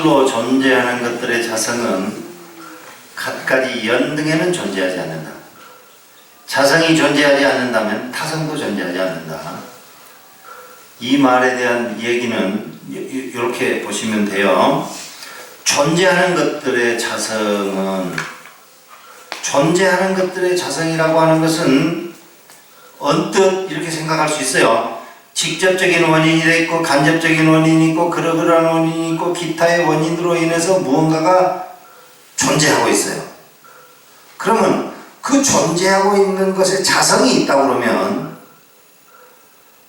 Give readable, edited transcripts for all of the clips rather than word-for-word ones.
스스로 존재하는 것들의 자성은 갖가지 연등에는 존재하지 않는다. 자성이 존재하지 않는다면 타성도 존재하지 않는다. 이 말에 대한 얘기는 이렇게 보시면 돼요. 존재하는 것들의 자성은, 존재하는 것들의 자성이라고 하는 것은 언뜻 이렇게 생각할 수 있어요. 직접적인 원인이 있고 간접적인 원인이 있고 그러그러한 원인이 있고 기타의 원인으로 인해서 무언가가 존재하고 있어요. 그러면 그 존재하고 있는 것에 자성이 있다고 그러면,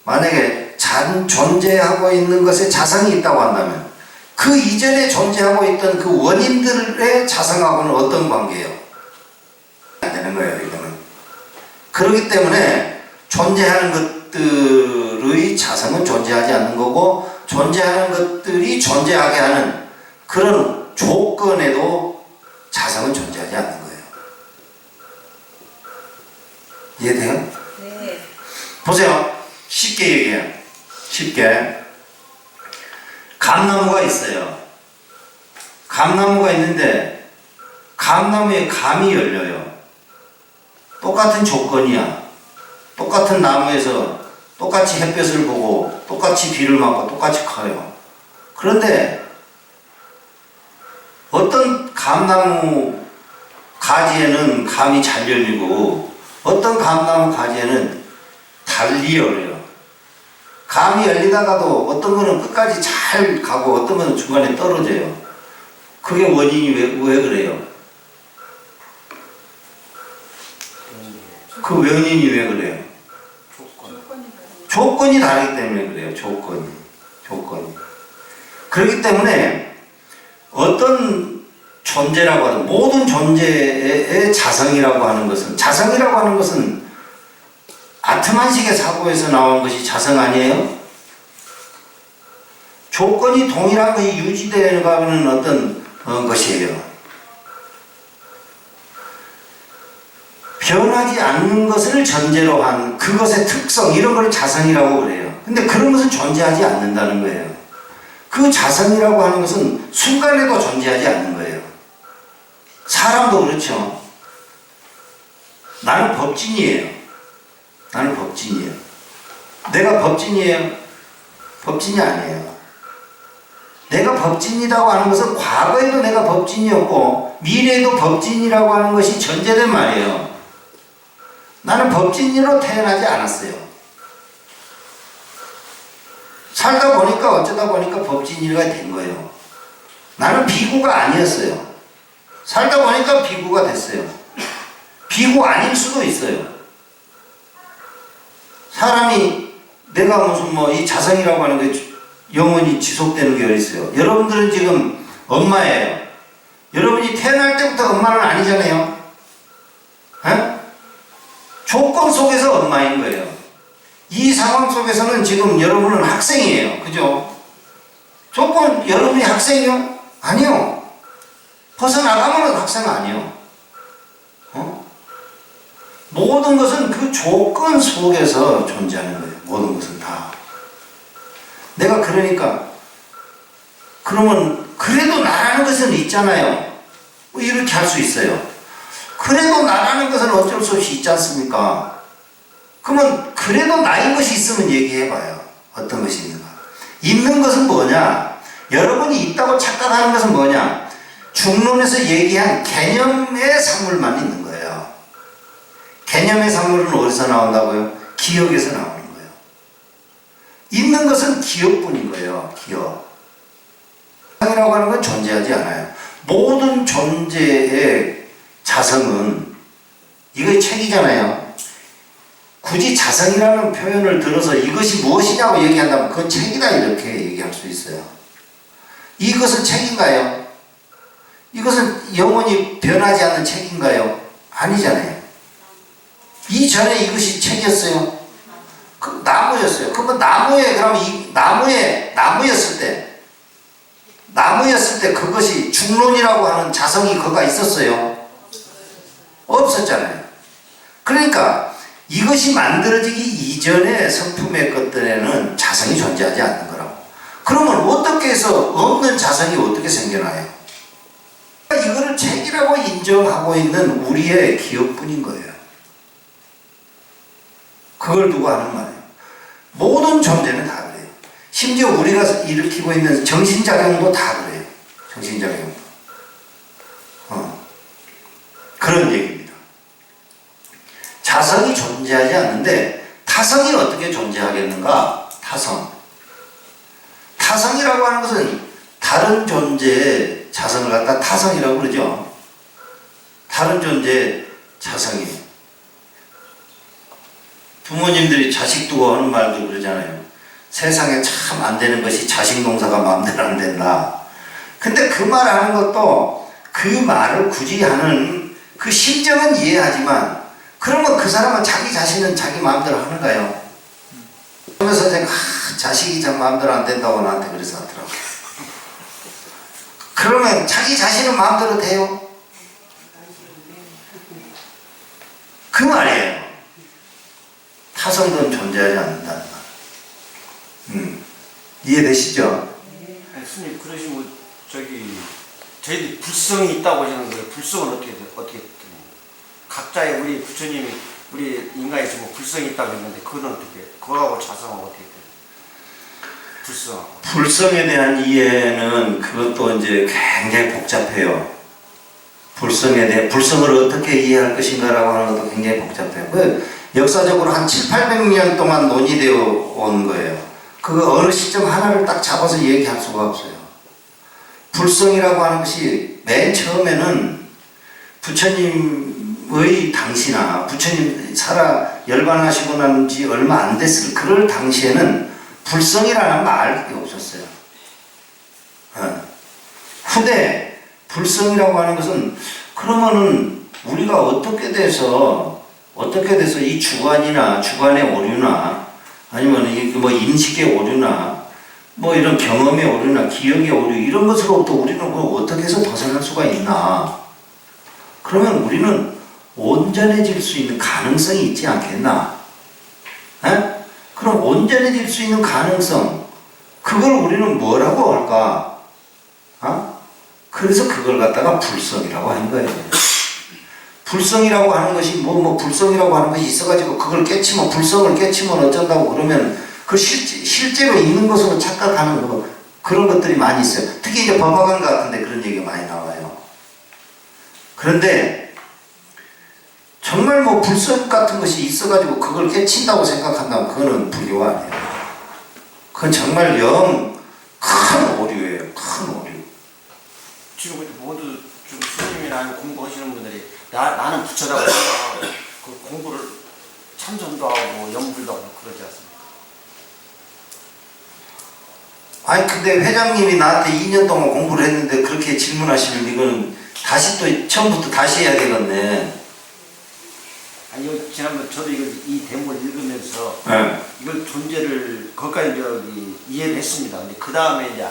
만약에 존재하고 있는 것에 자성이 있다고 한다면 그 이전에 존재하고 있던 그 원인들의 자성하고는 어떤 관계예요? 안 되는 거예요, 이거는. 그렇기 때문에 존재하는 것들의 자성은 존재하지 않는 거고, 존재하는 것들이 존재하게 하는 그런 조건에도 자성은 존재하지 않는 거예요. 이해돼요? 네. 보세요. 쉽게 얘기해요. 쉽게. 감나무가 있어요. 감나무가 있는데 감나무에 감이 열려요. 똑같은 조건이야. 똑같은 나무에서 똑같이 햇볕을 보고 똑같이 비를 맞고 똑같이 커요. 그런데 어떤 감나무 가지에는 감이 잘 열리고 어떤 감나무 가지에는 달리 열려요. 감이 열리다가도 어떤 거는 끝까지 잘 가고 어떤 거는 중간에 떨어져요. 그게 원인이 왜 그래요? 그 원인이 왜 그래요? 조건이 다르기 때문에 그래요. 조건이. 그렇기 때문에 어떤 존재라고 하든 모든 존재의 자성이라고 하는 것은 아트만식의 사고에서 나온 것이 자성 아니에요? 조건이 동일한 것이 유지되어가는 어떤 것이에요. 변하지 않는 것을 전제로 한 그것의 특성, 이런 걸 자성이라고 그래요. 근데 그런 것은 존재하지 않는다는 거예요. 그 자성이라고 하는 것은 순간에도 존재하지 않는 거예요. 사람도 그렇죠. 나는 법진이에요. 내가 법진이에요? 법진이 아니에요. 내가 법진이라고 하는 것은 과거에도 내가 법진이었고 미래에도 법진이라고 하는 것이 전제된 말이에요. 나는 법진이로 태어나지 않았어요. 살다 보니까 어쩌다 보니까 법진이가 된 거예요. 나는 비구가 아니었어요. 살다 보니까 비구가 됐어요. 비구 아닐 수도 있어요. 사람이 내가 무슨 이 자성이라고 하는 게 영원히 지속되는 게 어디 있어요. 여러분들은 지금 엄마예요. 여러분이 태어날 때부터 엄마는 아니잖아요. 에? 조건 속에서 엄마인 거예요. 이 상황 속에서는 지금 여러분은 학생이에요. 그죠? 여러분이 학생이요? 아니요. 벗어나가면 학생 아니요. 모든 것은 그 조건 속에서 존재하는 거예요. 모든 것은 다. 내가 그러면 그래도 나라는 것은 있잖아요. 이렇게 할 수 있어요. 그래도 나라는 것은 어쩔 수 없이 있지 않습니까? 그러면 그래도 나인 것이 있으면 얘기해봐요. 어떤 것이 있는가. 있는 것은 뭐냐? 여러분이 있다고 착각하는 것은 뭐냐? 중론에서 얘기한 개념의 산물만 있는 거예요. 개념의 산물은 어디서 나온다고요? 기억에서 나오는 거예요. 있는 것은 기억뿐인 거예요. 기억. 자성이라고 하는 건 존재하지 않아요. 모든 존재의 자성은, 이거 책이잖아요. 굳이 자성이라는 표현을 들어서 이것이 무엇이냐고 얘기한다면 그건 책이다 이렇게 얘기할 수 있어요. 이것은 책인가요? 이것은 영원히 변하지 않는 책인가요? 아니잖아요. 이전에 이것이 책이었어요. 그 나무였어요. 그러면 나무였을 때 그것이 중론이라고 하는 자성이 거가 있었어요? 없었잖아요. 그러니까 이것이 만들어지기 이전의 성품의 것들에는 자성이 존재하지 않는 거라고. 그러면 어떻게 해서 없는 자성이 어떻게 생겨나요? 이거를 책이라고 인정하고 있는 우리의 기억뿐인 거예요. 그걸 두고 하는 말이에요. 모든 존재는 다 그래요. 심지어 우리가 일으키고 있는 정신작용도 다 그래요. 정신작용도. 그런 얘기입니다. 자성이 존재하지 않는데 타성이 어떻게 존재하겠는가? 타성. 타성이라고 하는 것은 다른 존재의 자성을 갖다 타성이라고 그러죠. 다른 존재의 자성이. 부모님들이 자식 두고 하는 말도 그러잖아요. 세상에 참 안 되는 것이 자식 농사가 마음대로 안 된다. 근데 그 말 하는 것도 그 말을 굳이 하는 그 심정은 이해하지만 그러면 그 사람은 자기 자신은 자기 마음대로 하는가요? 그러면서 제가 자식이 참 마음대로 안 된다고 나한테 그래서 하더라고요. 그러면 자기 자신은 마음대로 돼요? 그 말이에요. 타성은 존재하지 않는다는 말. 이해되시죠? 아니, 스님 그러시면 저희들이 불성이 있다고 하시는 거예요. 불성은 어떻게 각자의 우리 부처님이 우리 인간이 지금 불성이 있다고 했는데 그건 어떻게 그거하고 자성은 어떻게 돼요? 불성. 불성에 대한 이해는 그것도 이제 굉장히 복잡해요. 불성을 어떻게 이해할 것인가라고 하는 것도 굉장히 복잡해요. 그 역사적으로 한 700~800년 동안 논의되어 온 거예요. 그거 어느 시점 하나를 딱 잡아서 얘기할 수가 없어요. 불성이라고 하는 것이 맨 처음에는 부처님의 당시나 부처님 열반하시고 난 지 얼마 안 됐을 그럴 당시에는 불성이라는 말이 없었어요. 후대 불성이라고 하는 것은 그러면은 우리가 어떻게 돼서 이 주관의 오류나 아니면 뭐 인식의 오류나 뭐 이런 경험의 오류나 기억의 오류 이런 것으로부터 우리는 어떻게 해서 벗어날 수가 있나? 그러면 우리는 온전해질 수 있는 가능성이 있지 않겠나? 그럼 온전해질 수 있는 가능성 그걸 우리는 뭐라고 할까? 그래서 그걸 갖다가 불성이라고 하는 거예요. 불성이라고 하는 것이 불성이라고 하는 것이 있어가지고 그걸 깨치면 불성을 깨치면 어쩐다고 그러면 그 실제로 있는 것으로 착각하는 그런 것들이 많이 있어요. 특히 이제 법화관 같은데 그런 얘기가 많이 나와요. 그런데 정말 불성 같은 것이 있어가지고 그걸 깨친다고 생각한다면 그거는 불교가 아니에요. 그건 정말 영 큰 오류예요. 큰 오류. 지금 모두 좀 스님이나 공부하시는 분들이 나는 부처라고 생각하고 그 공부를 참선도 하고 염불도 하고 그러지 않습니까? 아니 근데 회장님이 나한테 2년 동안 공부를 했는데 그렇게 질문하시면 이거는 다시 또 처음부터 다시 해야 되겠네. 아니 지난번 저도 이 대목을 읽으면서 네. 이걸 존재를 거기까지 이해를 했습니다. 근데 그 다음에 이제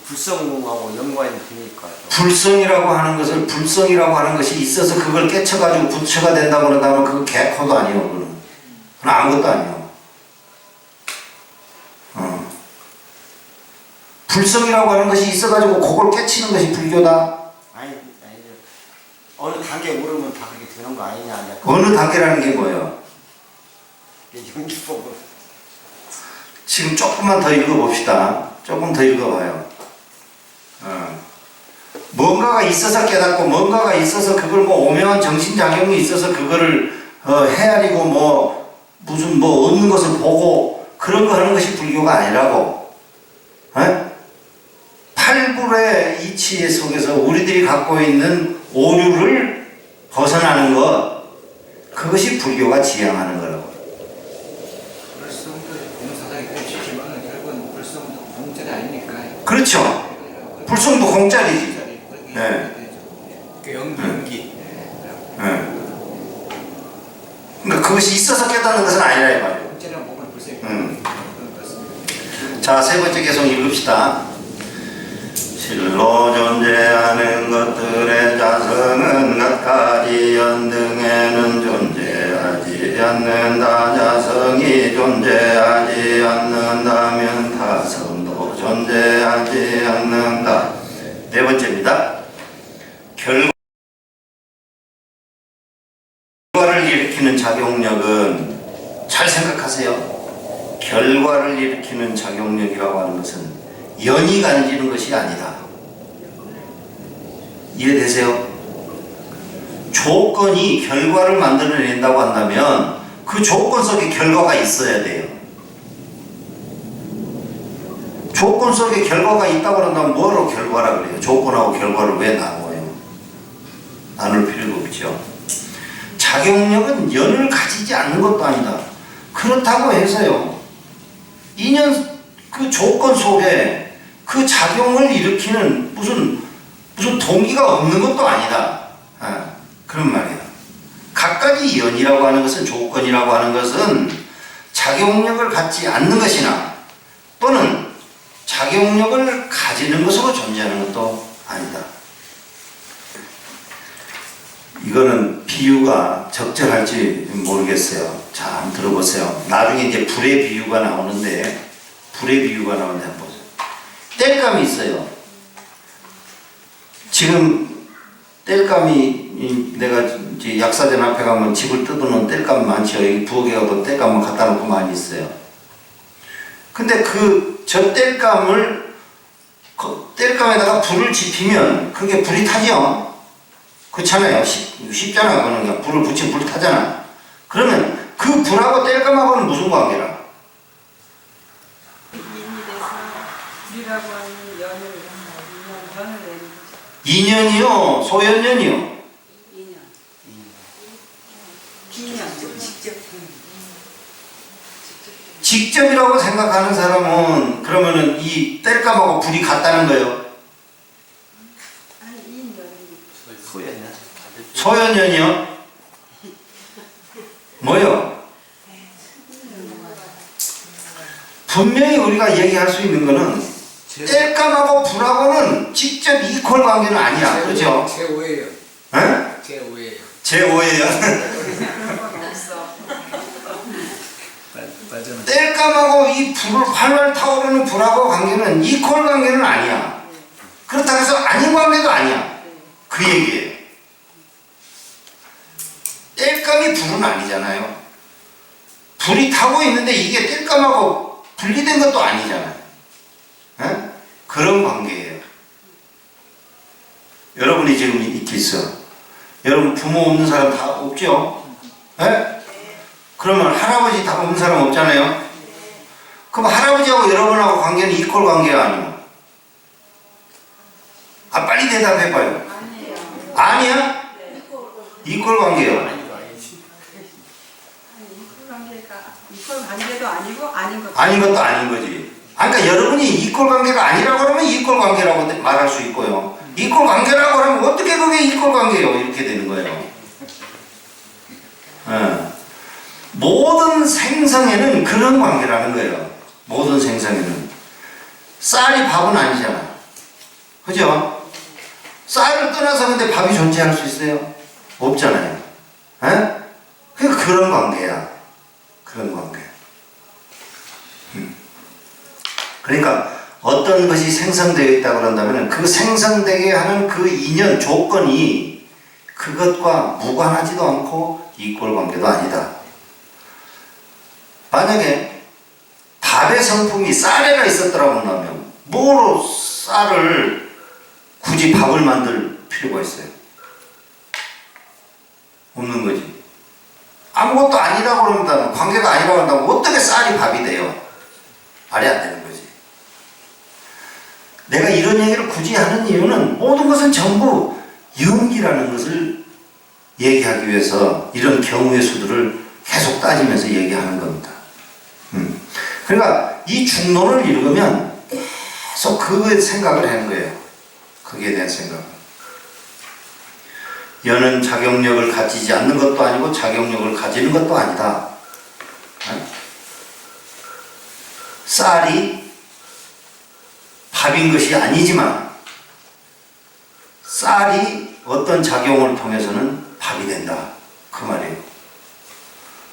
불성하고 연관이 되니까 불성이라고 하는 것이 있어서 그걸 깨쳐가지고 부처가 된다고 그런다면 그건 개코도 아니에요. 그건 아무것도 아니에요. 불성이라고 하는 것이 있어가지고 그걸 깨치는 것이 불교다. 아니 어느 단계에 오르면 다 그렇게 되는 거 아니냐. 어느 단계라는 게 뭐예요? 연기법으로. 지금 조금만 더 읽어봅시다. 조금 더 읽어봐요. 뭔가가 있어서 깨닫고 뭔가가 있어서 그걸 오묘한 정신작용이 있어서 그거를 헤아리고 무슨 얻는 것을 보고 그런 거 하는 것이 불교가 아니라고. 팔불의 이치 속에서 우리들이 갖고 있는 오류를 벗어나는 것 그것이 불교가 지향하는 거라고. 불성도 공사상이 그렇지만 결국은 불성도 공짜가 아니니까. 그렇죠. 불성도 공짜리지. 네. 연기. 그러니까 그것이 있어서 깨닫는 것은 아니라 이 말이에요. 공짜랑 보면 불성이. 자, 세 번째 계속 읽읍시다. 실로 존재하는 것들의 자성은 갖가지 연등에는 존재하지 않는다. 자성이 존재하지 않는다면 타성도 존재하지 네 번째입니다. 결과를 일으키는 작용력은, 잘 생각하세요. 결과를 일으키는 작용력이라고 하는 것은 연이 가지는 것이 아니다. 이해되세요? 조건이 결과를 만들어낸다고 한다면 그 조건 속에 결과가 있어야 돼요. 조건 속에 결과가 있다고 한다면 뭐로 결과라 그래요? 조건하고 결과를 왜 나눠요? 나눌 필요가 없죠. 작용력은 연을 가지지 않는 것도 아니다. 그렇다고 해서요, 인연 그 조건 속에 그 작용을 일으키는 무슨 동기가 없는 것도 아니다. 그런 말이에요. 갖가지 연이라고 하는 것은, 조건이라고 하는 것은 작용력을 갖지 않는 것이나 또는 작용력을 가지는 것으로 존재하는 것도 아니다. 이거는 비유가 적절할지 모르겠어요. 자, 한번 들어보세요. 나중에 이제 불의 비유가 나오는데 한번 보세요. 땔감이 있어요. 지금 땔감이, 내가 이제 약사전 앞에 가면 집을 뜯어놓은 땔감 많죠. 여기 부엌에 가도 땔감만 갖다 놓고 많이 있어요. 근데 저 땔감에다가 불을 지피면 그게 불이 타죠. 그렇잖아요. 쉽잖아. 그냥 불을 붙이면 불이 타잖아. 그러면 그 불하고 땔감하고는 무슨 관계라? 불이라고 하는 연을 내는 거죠. 인연이요? 소연연이요? 인연. 기년. 직접. 직접이라고 생각하는 사람은 그러면은 이 땔감하고 불이 같다는 거예요? 아니 인연. 소연연이요? 뭐요? 분명히 우리가 얘기할 수 있는 거는 땔감하고 불하고는 직접 이퀄 관계는 아니야. 그렇죠? 제5예요. 에? 제5예요. 제5예요. 그런 건 없어. 맞아요. 땔감하고 이 불을 활활 타오르는 불하고 관계는 이퀄 관계는 아니야. 그렇다고 해서 아닌 관계도 아니야. 그 얘기예요. 땔감이 불은 아니잖아요. 불이 타고 있는데 이게 땔감하고 분리된 것도 아니잖아요. 에? 그런 관계예요. 여러분이 지금 이렇게 있어. 여러분 부모 없는 사람 다 없죠? 에? 그러면 할아버지 다 없는 사람 없잖아요? 그럼 할아버지하고 여러분하고 관계는 이퀄 관계가 아니야? 빨리 대답해봐요. 아니에요. 아니야? 이퀄 관계요. 이퀄 관계도 아니고 아닌 것도 아닌 것도 아닌 거지. 그러니까 여러분이 이퀄 관계가 아니라고 하면 이퀄 관계라고 말할 수 있고요. 이퀄 관계라고 하면 어떻게 그게 이퀄 관계예요? 이렇게 되는 거예요. 모든 생성에는 그런 관계라는 거예요. 모든 생성에는. 쌀이 밥은 아니잖아. 그죠? 쌀을 떠나서 근데 밥이 존재할 수 있어요? 없잖아요. 그런 관계야. 그런 관계. 그러니까 어떤 것이 생성되어 있다고 한다면 그 생성되게 하는 그 인연 조건이 그것과 무관하지도 않고 이퀄 관계도 아니다. 만약에 밥의 성품이 쌀에가 있었더라고 한다면 뭐로 쌀을 굳이 밥을 만들 필요가 있어요? 없는 거지. 아무것도 아니라고 그런다면, 관계가 아니라고 한다면 어떻게 쌀이 밥이 돼요? 말이 안 되는 거지. 내가 이런 얘기를 굳이 하는 이유는 모든 것은 전부 연기라는 것을 얘기하기 위해서 이런 경우의 수들을 계속 따지면서 얘기하는 겁니다. 그러니까 이 중론을 읽으면 계속 그 생각을 하는 거예요. 거기에 대한 생각. 연은 작용력을 가지지 않는 것도 아니고 작용력을 가지는 것도 아니다. 쌀이 밥인 것이 아니지만 쌀이 어떤 작용을 통해서는 밥이 된다. 그 말이에요.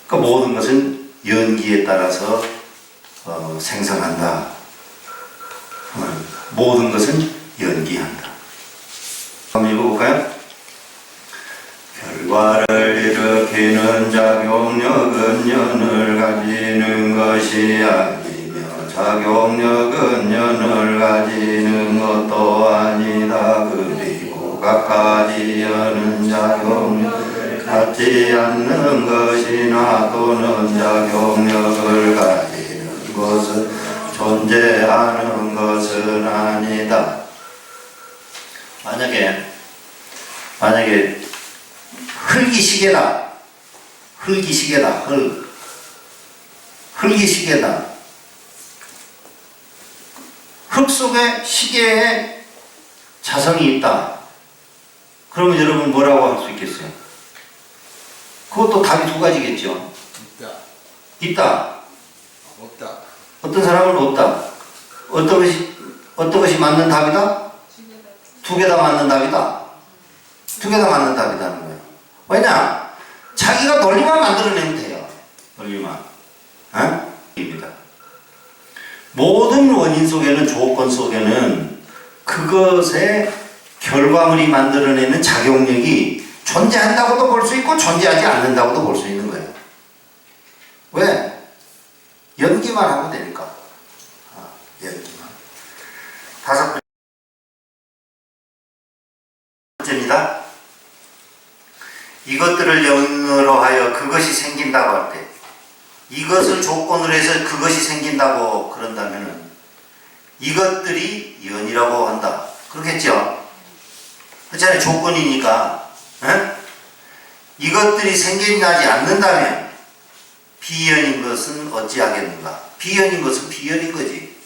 그러니까 모든 것은 연기에 따라서 생성한다. 모든 것은 연기한다. 것이 아니며 작용력은 연을 가지는 것도 아니다. 그리고 각가지 연은 작용력을 갖지 않는 것이나 또는 작용력을 가지는 것은 존재하는 것은 아니다. 만약에 흙이 시계다. 흙이 시계다. 흙 속에 시계에 자성이 있다. 그러면 여러분 뭐라고 할 수 있겠어요? 그것도 답이 두 가지겠죠. 있다. 있다. 없다. 어떤 사람은 없다. 어떤 것이 맞는 답이다? 두 개 다 맞는 답이다. 두 개 다 맞는 답이다는 거예요. 왜냐? 자기가 논리만 만들어내면 돼요. 논리만. 입니다. 모든 원인 속에는, 조건 속에는 그것의 결과물이 만들어내는 작용력이 존재한다고도 볼 수 있고 존재하지 않는다고도 볼 수 있는 거예요. 왜? 연기만 하면 되니까. 연기만. 다섯 번째입니다. 이것들을 연으로 하여 그것이 생긴다고 할 때, 이것을 조건으로 해서 그것이 생긴다고 그런다면은 이것들이 연이라고 한다. 그렇겠죠? 그렇잖아요. 조건이니까. 이것들이 생겨나지 않는다면 비연인 것은 어찌하겠는가? 비연인 것은 비연인 거지.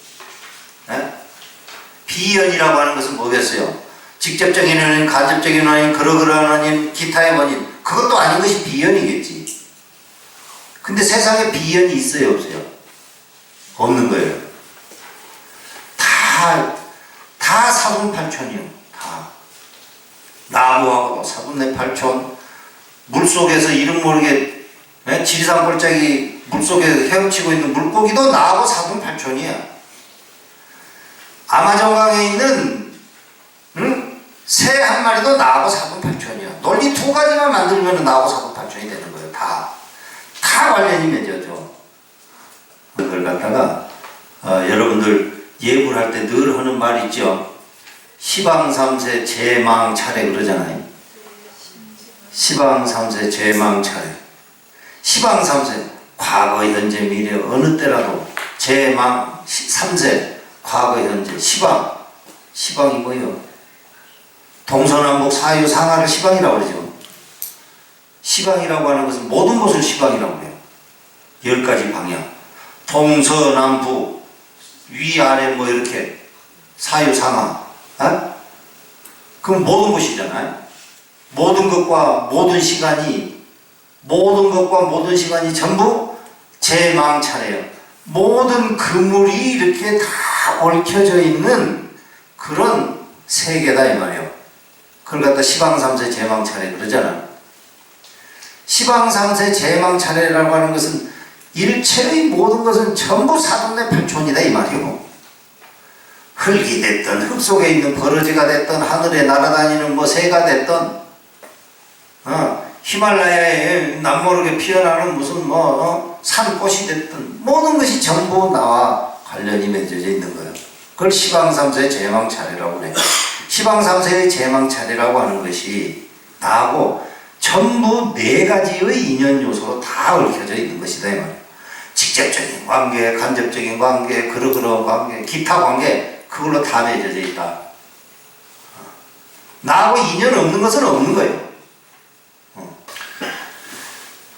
비연이라고 하는 것은 뭐겠어요? 직접적인 원인, 간접적인 원인, 그러그러한 원인, 기타의 원인, 그것도 아닌 것이 비연이겠지. 근데 세상에 비연이 있어요, 없어요? 없는 거예요. 다 사분팔촌이요. 다. 나무하고도 사분내팔촌, 물속에서 이름 모르게 지리산 골짜기 물속에 헤엄치고 있는 물고기도 나하고 사분팔촌이야. 아마존강에 있는 새 한 마리도 나하고 사분팔촌이야. 논리 두 가지만 만들면 나하고 사분팔촌이 되는 거예요. 다 관련이 맺어져. 그걸 갖다가 여러분들 예불 할 때 늘 하는 말 있죠. 시방삼세 제망차례 그러잖아요. 시방삼세 제망차례. 시방삼세 과거 현재 미래 어느 때라도 제망 삼세 과거 현재 시방이 뭐예요? 동서남북 사유 상하를 시방이라고 그러죠. 시방이라고 하는 것은 모든 것을 시방이라고 해요. 10가지 방향. 동서남북 위아래 뭐 이렇게 사유 상하. 그럼 모든 것이잖아요. 모든 것과 모든 시간이 전부 제망차례예요. 모든 그물이 이렇게 다 얽혀져 있는 그런 세계다 이 말이에요. 그걸 갖다 시방삼세 제망차례 그러잖아. 시방삼세 제망차례라고 하는 것은 일체의 모든 것은 전부 사분내팔촌이다 이 말이에요. 흙이 됐든 흙 속에 있는 버러지가 됐든 하늘에 날아다니는 뭐 새가 됐든 히말라야에 남모르게 피어나는 무슨 산꽃이 됐든 모든 것이 전부 나와 관련이 맺어져 있는 거예요. 그걸 시방삼세의 제망차례라고 그래요. 시방삼세의 제망차례라고 하는 것이 나하고 전부 4가지의 인연 요소로 다 얽혀져 있는 것이다 이 말이에요. 직접적인 관계, 간접적인 관계, 그러그러한 관계, 기타 관계, 그걸로 다 맺어져 있다. 나하고 인연 없는 것은 없는 거예요.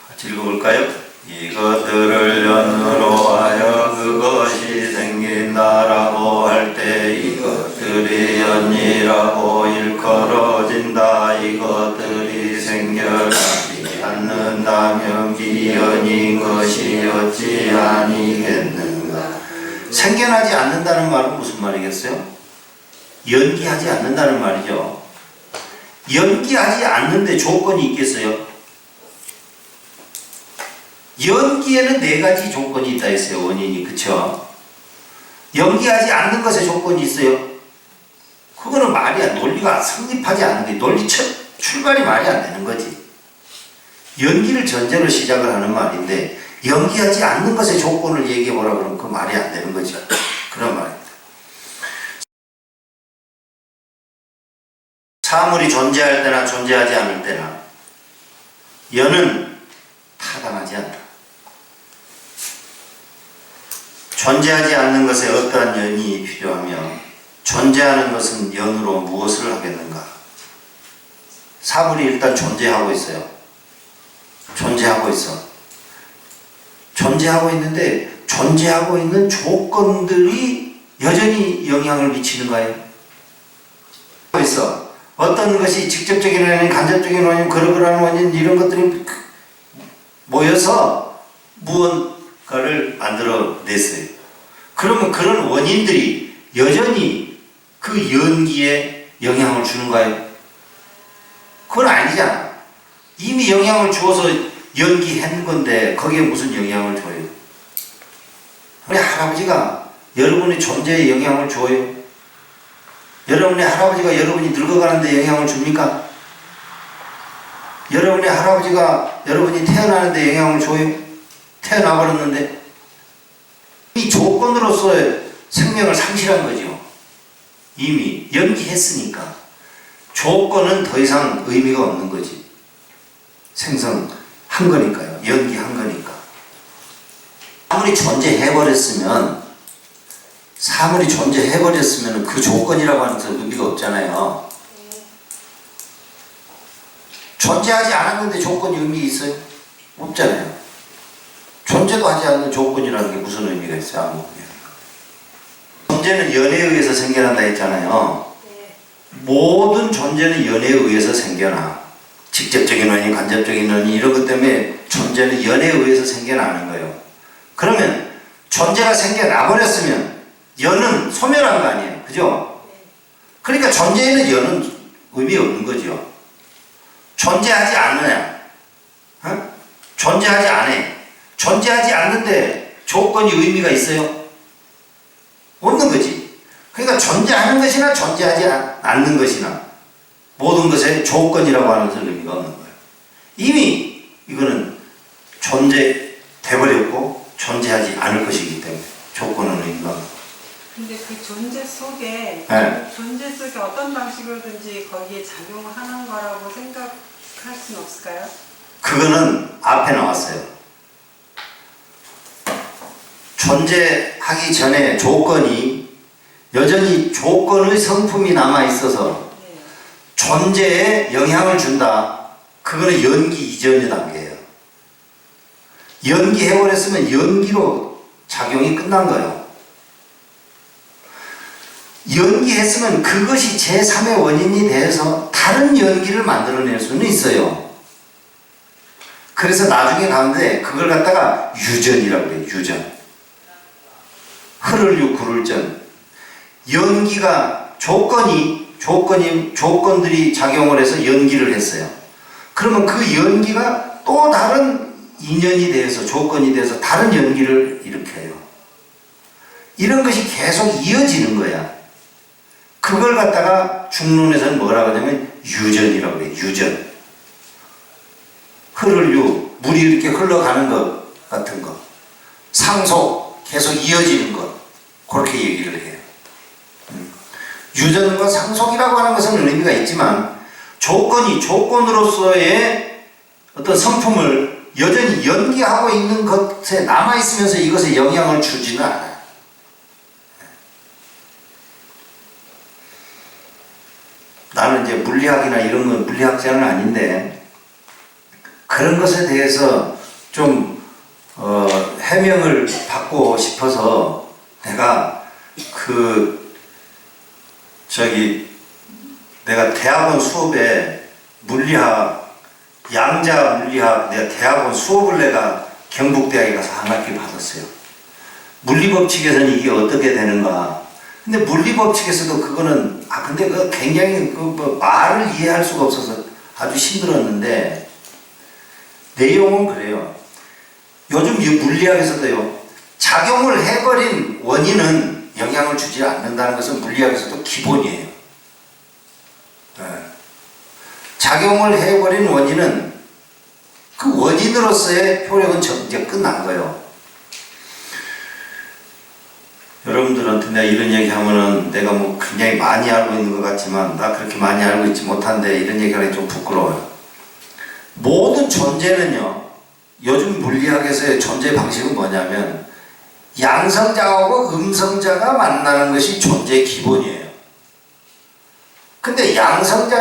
같이 읽어볼까요? 이것들을 연으로 하여 그것이 생긴다라고 할 때 이것들이 연이라고 일컬어진다. 이것들이 생겨나지 않는다면 비연인 것이 어찌 아니겠는가. 생겨나지 않는다는 말은 무슨 말이겠어요? 연기하지 않는다는 말이죠. 연기하지 않는데 조건이 있겠어요? 연기에는 4가지 조건이 있다 했어요. 원인이. 그쵸? 연기하지 않는 것에 조건이 있어요. 그거는 말이야. 논리가 성립하지 않는 게 논리 출발이 말이 안 되는 거지. 연기를 전제로 시작을 하는 말인데 연기하지 않는 것의 조건을 얘기해 보라 그러면 그 말이 안 되는 거죠. 그런 말입니다. 사물이 존재할 때나 존재하지 않을 때나 연은 타당하지 않다. 존재하지 않는 것에 어떠한 연이 필요하며 존재하는 것은 연으로 무엇을 하겠는가? 사물이 일단 존재하고 있어요. 존재하고 있어. 존재하고 있는데 존재하고 있는 조건들이 여전히 영향을 미치는가요? 있어. 어떤 것이 직접적인 원인, 간접적인 원인, 그러그러한 원인 이런 것들이 모여서 무언가를 만들어냈어요. 그러면 그런 원인들이 여전히 그 연기에 영향을 주는가요? 그건 아니잖아. 이미 영향을 주어서 연기한 건데 거기에 무슨 영향을 줘요? 우리 할아버지가 여러분의 존재에 영향을 줘요? 여러분의 할아버지가 여러분이 늙어가는데 영향을 줍니까? 여러분의 할아버지가 여러분이 태어나는데 영향을 줘요? 태어나버렸는데 이 조건으로서의 생명을 상실한 거죠. 이미 연기했으니까 조건은 더 이상 의미가 없는 거지. 생성한 거니까요. 연기한 거니까. 사물이 존재해버렸으면 그 조건이라고 하는 것은 의미가 없잖아요. 존재하지 않았는데 조건이 의미 있어요? 없잖아요. 존재도 하지 않는 조건이라는 게 무슨 의미가 있어요? 아무 의미가. 존재는 연애에 의해서 생겨난다 했잖아요. 모든 존재는 연애에 의해서 생겨나. 직접적인 원인, 간접적인 원인 이런 것 때문에 존재는 연애에 의해서 생겨나는 거예요. 그러면 존재가 생겨나버렸으면 연은 소멸한 거 아니에요. 그죠? 그러니까 존재에는 연은 의미 없는 거죠. 존재하지 않느냐? 존재하지 않아. 존재하지 않는데 조건이 의미가 있어요? 없는 거지. 그러니까 존재하는 것이나 존재하지 않는 것이나 모든 것의 조건이라고 하는 것은 의미가 없는 거예요. 이미 이거는 존재돼버렸고 존재하지 않을 것이기 때문에 조건은 의미가 없는 거예요. 근데 그 존재 속에 네. 존재 속에 어떤 방식으로든지 거기에 작용을 하는 거라고 생각할 수는 없을까요? 그거는 앞에 나왔어요. 존재하기 전에 조건이 여전히 조건의 성품이 남아있어서 네. 존재에 영향을 준다. 그거는 연기 이전의 단계예요. 연기해버렸으면 연기로 작용이 끝난 거예요. 연기했으면 그것이 제3의 원인이 돼서 다른 연기를 만들어낼 수는 있어요. 그래서 나중에 가는데 그걸 갖다가 유전이라고 그래요. 유전. 흐를 유 구를 전. 연기가 조건들이 작용을 해서 연기를 했어요. 그러면 그 연기가 또 다른 인연이 돼서 조건이 돼서 다른 연기를 일으켜요. 이런 것이 계속 이어지는 거야. 그걸 갖다가 중론에서는 뭐라고 하냐면 유전이라고 해요. 유전. 흐를 유, 물이 이렇게 흘러가는 것 같은 거. 상속, 계속 이어지는 것. 그렇게 얘기를 해요. 유전과 상속이라고 하는 것은 의미가 있지만 조건으로서의 어떤 성품을 여전히 연기하고 있는 것에 남아있으면서 이것에 영향을 주지는 않아요. 나는 이제 물리학이나 이런 건 물리학자는 아닌데 그런 것에 대해서 좀 해명을 받고 싶어서 내가 내가 대학원 수업에 물리학, 양자 물리학, 내가 대학원 수업을 내가 경북대학에 가서 한 학기 받았어요. 물리법칙에서는 이게 어떻게 되는가. 근데 물리법칙에서도 그거는, 근데 그 굉장히 말을 이해할 수가 없어서 아주 힘들었는데, 내용은 그래요. 요즘 이 물리학에서도요, 작용을 해버린 원인은 영향을 주지 않는다는 것은 물리학에서도 기본이에요. 네. 작용을 해버린 원인은 그 원인으로서의 효력은 이제 끝난 거예요. 여러분들한테 내가 이런 얘기 하면은 내가 뭐 굉장히 많이 알고 있는 것 같지만 나 그렇게 많이 알고 있지 못한데 이런 얘기 하기 좀 부끄러워요. 모든 존재는요, 요즘 물리학에서의 존재 방식은 뭐냐면 양성자하고 음성자가 만나는 것이 존재의 기본이에요. 근데 양성자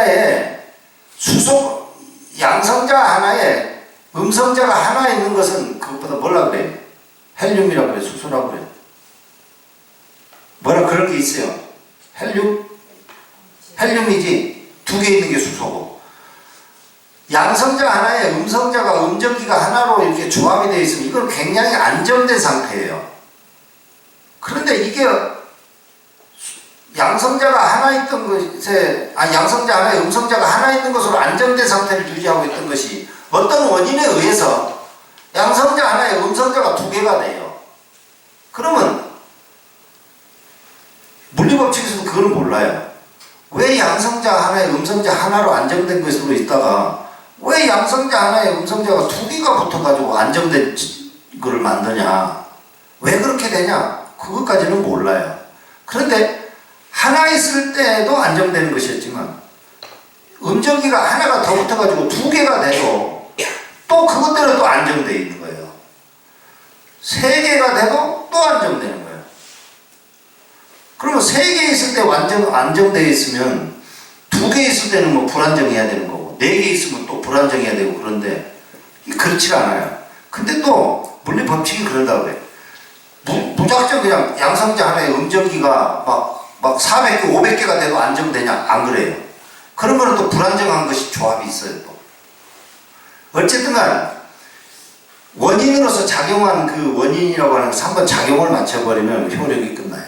하나에 음성자가 하나 있는 것은 그것보다 뭐라 그래요? 헬륨이라고 그래요? 수소라고 그래요? 뭐라 그런 게 있어요. 헬륨이지. 두 개 있는 게 수소고. 양성자 하나에 음성자가 음전기가 하나로 이렇게 조합이 되어 있으면 이건 굉장히 안정된 상태예요. 그런데 이게 양성자가 하나 있던 것에, 양성자 하나에 음성자가 하나 있는 것으로 안정된 상태를 유지하고 있던 것이 어떤 원인에 의해서 양성자 하나에 음성자가 두 개가 돼요. 그러면 물리법칙에서도 그걸 몰라요. 왜 양성자 하나에 음성자 하나로 안정된 것으로 있다가 왜 양성자 하나에 음성자가 두 개가 붙어가지고 안정된 거를 만드냐? 왜 그렇게 되냐? 그것까지는 몰라요. 그런데 하나 있을 때도 안정되는 것이었지만 음정기가 하나가 더 붙어가지고 두 개가 돼도 또 그것대로 또 안정되어 있는 거예요. 세 개가 돼도 또 안정되는 거예요. 그러면 세 개 있을 때 완전 안정되어 있으면 두 개 있을 때는 뭐 불안정해야 되는 거고 네 개 있으면 또 불안정해야 되고 그런데 그렇지가 않아요. 근데 또 물리 법칙이 그런다고 그래요. 무작정 그냥 양성자 하나에 음정기가 막 400개, 500개가 돼도 안정되냐? 안 그래요. 그런 거는 또 불안정한 것이 조합이 있어요. 또. 어쨌든 간 원인으로서 작용한 그 원인이라고 하는 것을 한번 작용을 맞춰버리면 효력이 끝나요.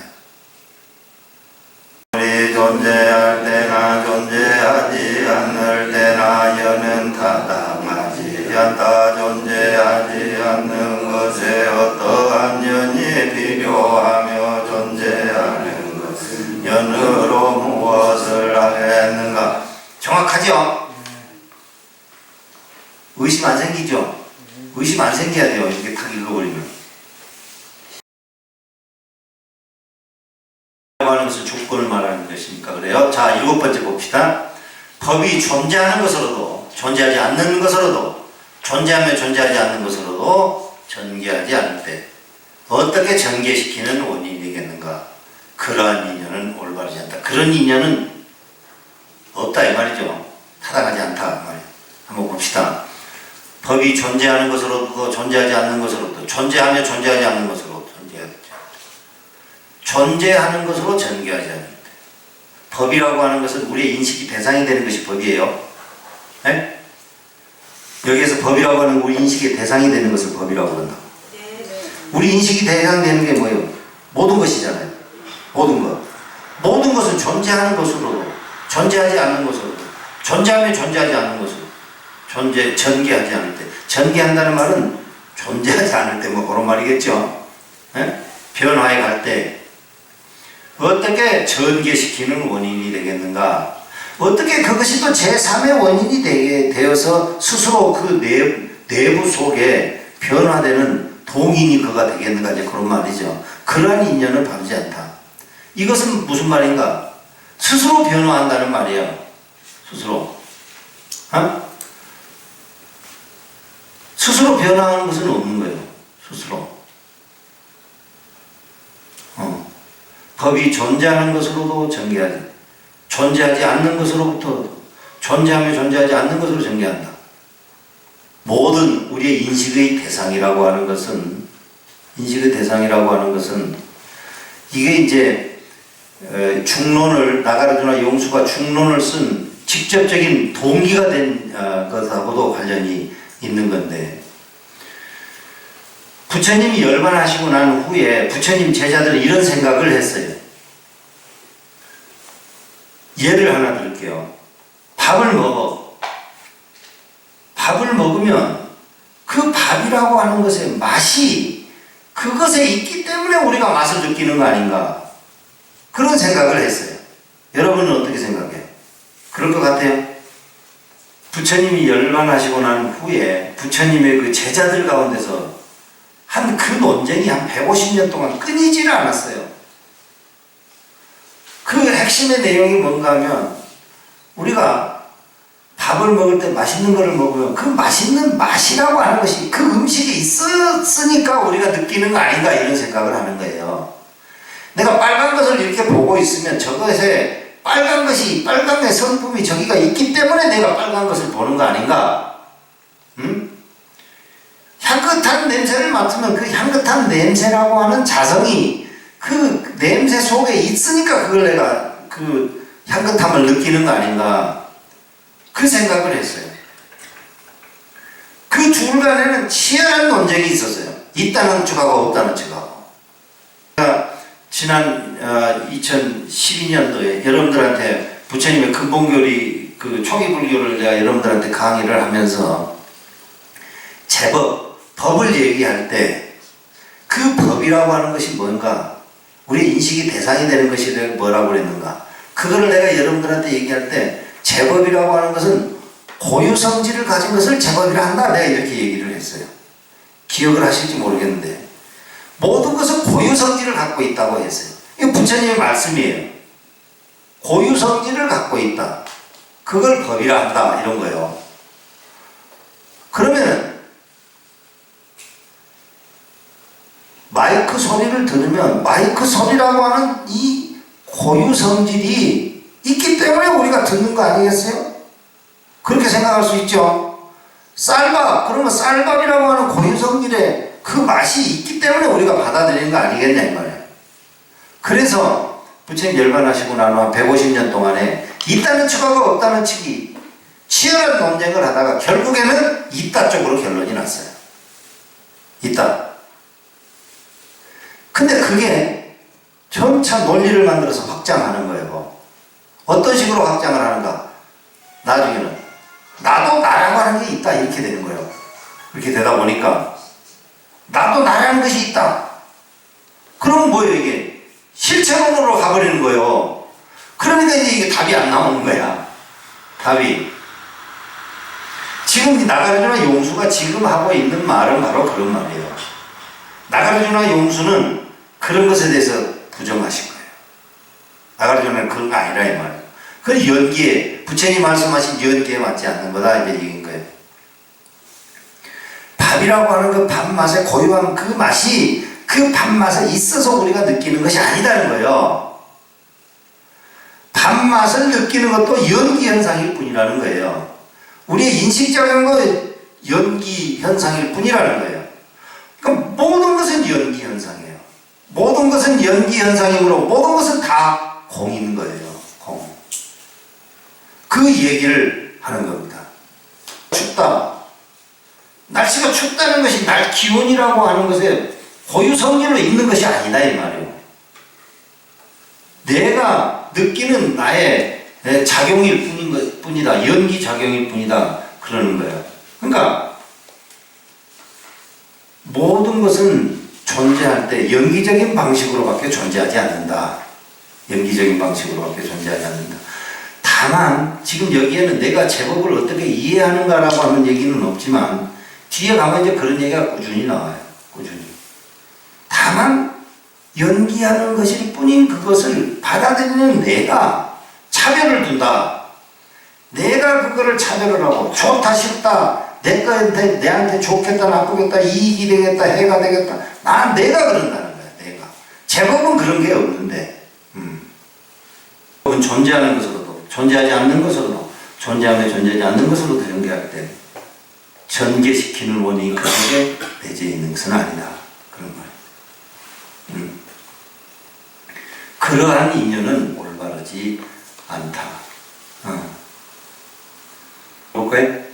우리 존재할 때나 존재하지 않을 때나 여는 타당하지 않다. 존재하지 않는 것에 어떠한 연이 필요하며 존재하는 것 연으로 무엇을 하겠는가. 정확하죠? 의심 안 생기죠? 의심 안 생겨야 돼요. 이렇게 탁 읽어버리면. 하는 것은 조건을 말하는 것이니까 그래요. 자, 7번째 봅시다. 법이 존재하는 것으로도 존재하지 않는 것으로도 존재하며 존재하지 않는 것으로도 전개하지 않을 때 어떻게 전개시키는 원인이 되겠는가? 그러한 인연은 올바르지 않다. 그런 인연은 없다 이 말이죠. 타당하지 않다 이 말이에요. 한번 봅시다. 법이 존재하는 것으로도 존재하지 않는 것으로도 존재하며 존재하지 않는 것으로도 존재하는 것으로 전개하지 않을 때. 법이라고 하는 것은 우리의 인식이 대상이 되는 것이 법이에요. 네? 여기에서 법이라고 하는 우리 인식의 대상이 되는 것을 법이라고 한다. 우리 인식이 대상이 되는 게 뭐예요? 모든 것이잖아요. 모든 것. 모든 것은 존재하는 것으로도 존재하지 않는 것으로도 존재하며 존재하지 않는 것으로 전개하지 않을 때. 전개한다는 말은 존재하지 않을 때 뭐 그런 말이겠죠. 네? 변화해 갈 때 어떻게 전개시키는 원인이 되겠는가? 어떻게 그것이 또 제3의 원인이 되어서 스스로 그 내부 속에 변화되는 동인이 그가 되겠는가? 이제 그런 말이죠. 그러한 인연은 바르지 않다. 이것은 무슨 말인가? 스스로 변화한다는 말이에요. 스스로. 스스로 변화하는 것은 없는 거예요. 스스로. 법이 존재하는 것으로도 전개하지. 존재하지 않는 것으로부터 존재하며 존재하지 않는 것으로 전개한다. 모든 우리의 인식의 대상이라고 하는 것은 이게 이제 중론을 나가르주나 용수가 중론을 쓴 직접적인 동기가 된 것하고도 관련이 있는 건데 부처님이 열반하시고 난 후에 부처님 제자들은 이런 생각을 했어요. 예를 하나 들을게요. 밥을 먹어. 밥을 먹으면 그 밥이라고 하는 것의 맛이 그것에 있기 때문에 우리가 맛을 느끼는 거 아닌가? 그런 생각을 했어요. 여러분은 어떻게 생각해요? 그럴 것 같아요? 부처님이 열반하시고 난 후에 부처님의 그 제자들 가운데서 한 그 논쟁이 한 150년 동안 끊이지를 않았어요. 그 핵심의 내용이 뭔가 하면 우리가 밥을 먹을 때 맛있는 거를 먹으면 그 맛있는 맛이라고 하는 것이 그 음식이 있었으니까 우리가 느끼는 거 아닌가 이런 생각을 하는 거예요. 내가 빨간 것을 이렇게 보고 있으면 저것에 빨간의 성품이 저기가 있기 때문에 내가 빨간 것을 보는 거 아닌가? 응? 향긋한 냄새를 맡으면 그 향긋한 냄새라고 하는 자성이 그 냄새 속에 있으니까 그걸 내가 그 향긋함을 느끼는 거 아닌가? 그 생각을 했어요. 그 둘 간에는 치열한 논쟁이 있었어요. 있다는 측하고 없다는 측하고. 제가 지난 2012년도에 여러분들한테 부처님의 근본교리 그 초기 불교를 제가 여러분들한테 강의를 하면서 법을 얘기할 때 그 법이라고 하는 것이 뭔가 우리 인식이 대상이 되는 것이 뭐라고 그랬는가 그거를 내가 여러분들한테 얘기할 때 제법이라고 하는 것은 고유성질을 가진 것을 제법이라 한다 내가 이렇게 얘기를 했어요. 기억을 하실지 모르겠는데 모든 것은 고유성질을 갖고 있다고 했어요. 이거 부처님의 말씀이에요. 고유성질을 갖고 있다. 그걸 법이라 한다 이런 거예요. 그러면 마이크 소리를 들으면 마이크 소리라고 하는 이 고유성질이 있기 때문에 우리가 듣는 거 아니겠어요? 그렇게 생각할 수 있죠. 쌀밥, 그러면 쌀밥이라고 하는 고유성질에 그 맛이 있기 때문에 우리가 받아들이는 거 아니겠냐 이 말이에요. 그래서 부처님 열반하시고 난 후 150년 동안에 있다는 측하고 없다는 측이 치열한 논쟁을 하다가 결국에는 있다 쪽으로 결론이 났어요. 있다. 근데 그게 점차 논리를 만들어서 확장하는 거예요. 어떤 식으로 확장을 하는가? 나중에는 나도 나라고 하는 게 있다 이렇게 되는 거예요. 그렇게 되다 보니까 나도 나라는 것이 있다. 그럼 뭐예요 이게? 실체론으로 가버리는 거예요. 그러니까 이제 이게 답이 안 나오는 거야. 답이. 지금 나가르주나 용수가 지금 하고 있는 말은 바로 그런 말이에요. 나가르주나 용수는 그런 것에 대해서 부정하신 거예요. 나가르주나는 그런 거 아니라 이 말이에요. 그 연기에 부처님 말씀하신 연기에 맞지 않는 거다 이제 얘기인 거예요. 밥이라고 하는 그 밥맛의 고유한 그 맛이 그 밥맛에 있어서 우리가 느끼는 것이 아니다는 거예요. 밥맛을 느끼는 것도 연기 현상일 뿐이라는 거예요. 우리의 인식적인 연기 현상일 뿐이라는 거예요. 그러니까 모든 것은 연기 현상이에요. 모든 것은 연기 현상이므로 모든 것은 다 공인 거예요. 공. 그 얘기를 하는 겁니다. 춥다. 날씨가 춥다는 것이 날 기온이라고 하는 것에 고유성질로 있는 것이 아니다 이 말이에요. 내가 느끼는 나의 작용일 뿐이다. 연기 작용일 뿐이다. 그러는 거예요. 그러니까 모든 것은 존재할 때 연기적인 방식으로밖에 존재하지 않는다. 연기적인 방식으로밖에 존재하지 않는다. 다만 지금 여기에는 내가 제법을 어떻게 이해하는가라고 하는 얘기는 없지만 뒤에 가면 이제 그런 얘기가 꾸준히 나와요. 꾸준히. 다만 연기하는 것일 뿐인 그것을 받아들이는 내가 차별을 둔다. 내가 그거를 차별을 하고 좋다 싫다 내한테 좋겠다 나쁘겠다 이익이 되겠다 해가 되겠다 내가 그런다는 거야. 내가 제법은 그런 게 없는데 제법은 존재하는 것으로도 존재하지 않는 것으로도 존재하며 존재하지 않는 것으로도 연계할 때 전개시키는 원인이 그 속에 내재해 있는 것은 아니다. 그런 말이에요. 그러한 인연은 올바르지 않다. 볼까요?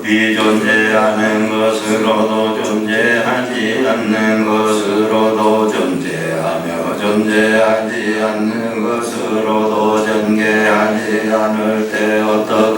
비존재하는 것으로도 존재하지 않는 것으로도 존재하며 존재하지 않는 것으로도 전개하지 않을 때 어떤